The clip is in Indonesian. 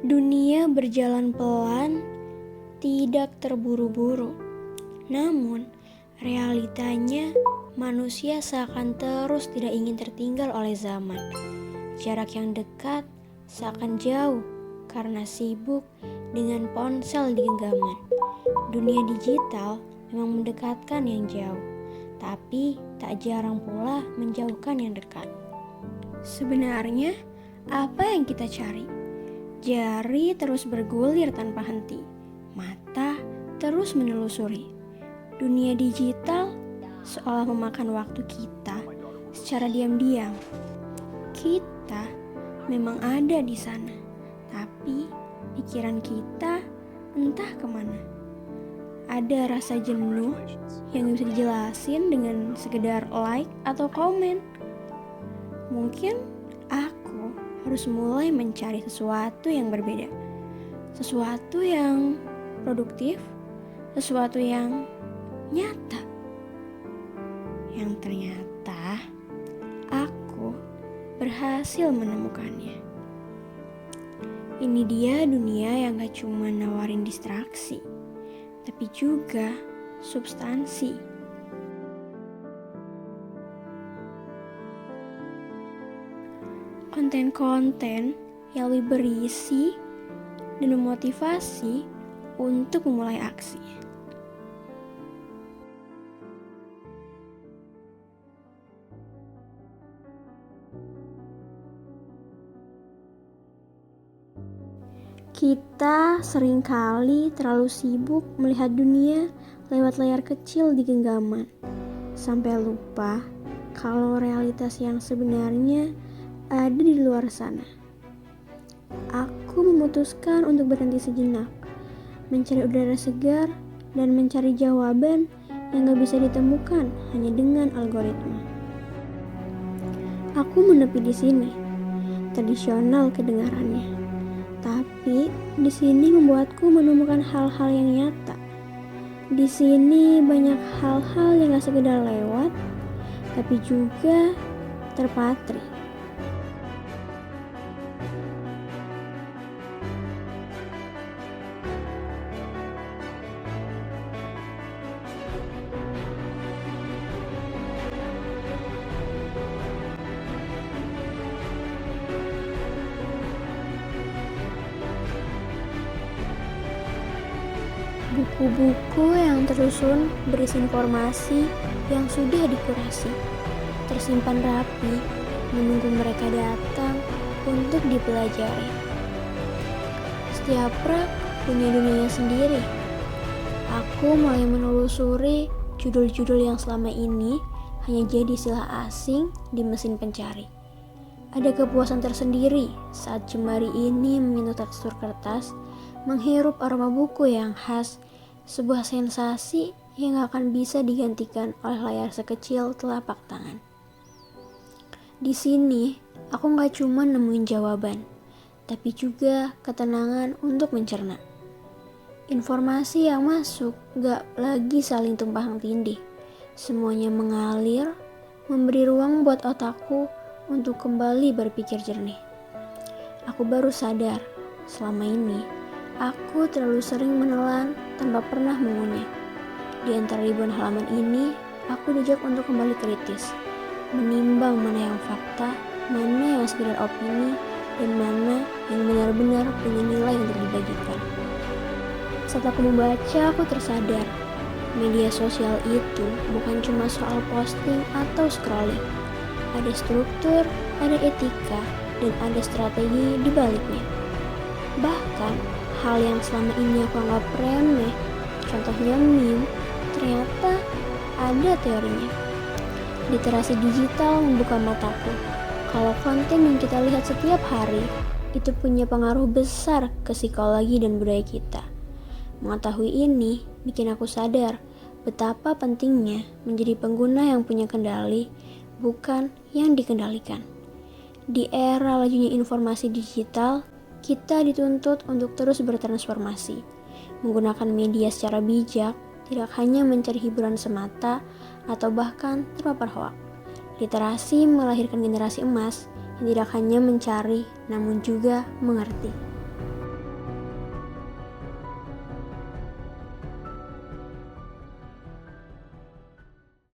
Dunia berjalan pelan, tidak terburu-buru. Namun, realitanya manusia seakan terus tidak ingin tertinggal oleh zaman. Jarak yang dekat seakan jauh karena sibuk dengan ponsel di genggaman. Dunia digital memang mendekatkan yang jauh, tapi tak jarang pula menjauhkan yang dekat. Sebenarnya, apa yang kita cari? Jari terus bergulir tanpa henti, mata terus menelusuri. Dunia digital seolah memakan waktu kita secara diam-diam. Kita memang ada di sana, tapi pikiran kita entah kemana. Ada rasa jenuh yang bisa dijelasin dengan sekedar like atau komen. Mungkin aku harus mulai mencari sesuatu yang berbeda, sesuatu yang produktif, sesuatu yang nyata, yang ternyata aku berhasil menemukannya. Ini dia dunia yang gak cuma nawarin distraksi, tapi juga substansi. Konten-konten yang lebih berisi dan memotivasi untuk memulai aksi. Kita seringkali terlalu sibuk melihat dunia lewat layar kecil di genggaman, sampai lupa kalau realitas yang sebenarnya ada di luar sana. Aku memutuskan untuk berhenti sejenak, mencari udara segar dan mencari jawaban yang gak bisa ditemukan hanya dengan algoritma. Aku menepi di sini, tradisional kedengarannya, tapi di sini membuatku menemukan hal-hal yang nyata. Di sini banyak hal-hal yang gak sekedar lewat, tapi juga terpatri. Buku-buku yang tersusun berisi informasi yang sudah dikurasi, tersimpan rapi, menunggu mereka datang untuk dipelajari. Setiap rak punya dunianya sendiri. Aku mulai menelusuri judul-judul yang selama ini hanya jadi istilah asing di mesin pencari. Ada kepuasan tersendiri saat jemari ini menyentuh tekstur kertas, menghirup aroma buku yang khas, sebuah sensasi yang gak akan bisa digantikan oleh layar sekecil telapak tangan. Di sini, aku gak cuma nemuin jawaban, tapi juga ketenangan untuk mencerna. Informasi yang masuk gak lagi saling tumpang tindih. Semuanya mengalir, memberi ruang buat otakku untuk kembali berpikir jernih. Aku baru sadar, selama ini aku terlalu sering menelan tanpa pernah mengunyah. Di antara ribuan halaman ini, aku diajak untuk kembali kritis, menimbang mana yang fakta, mana yang sekedar opini, dan mana yang benar-benar punya nilai untuk dibagikan. Saat aku membaca, aku tersadar, media sosial itu bukan cuma soal posting atau scrolling. Ada struktur, ada etika, dan ada strategi di baliknya. Bahkan, hal yang selama ini aku anggap remeh, contohnya meme, ternyata ada teorinya. Literasi digital membuka mataku. Kalau konten yang kita lihat setiap hari, itu punya pengaruh besar ke psikologi dan budaya kita. Mengetahui ini bikin aku sadar betapa pentingnya menjadi pengguna yang punya kendali, bukan yang dikendalikan. Di era lajunya informasi digital, kita dituntut untuk terus bertransformasi, menggunakan media secara bijak, tidak hanya mencari hiburan semata atau bahkan terpapar hoak. Literasi melahirkan generasi emas yang tidak hanya mencari, namun juga mengerti.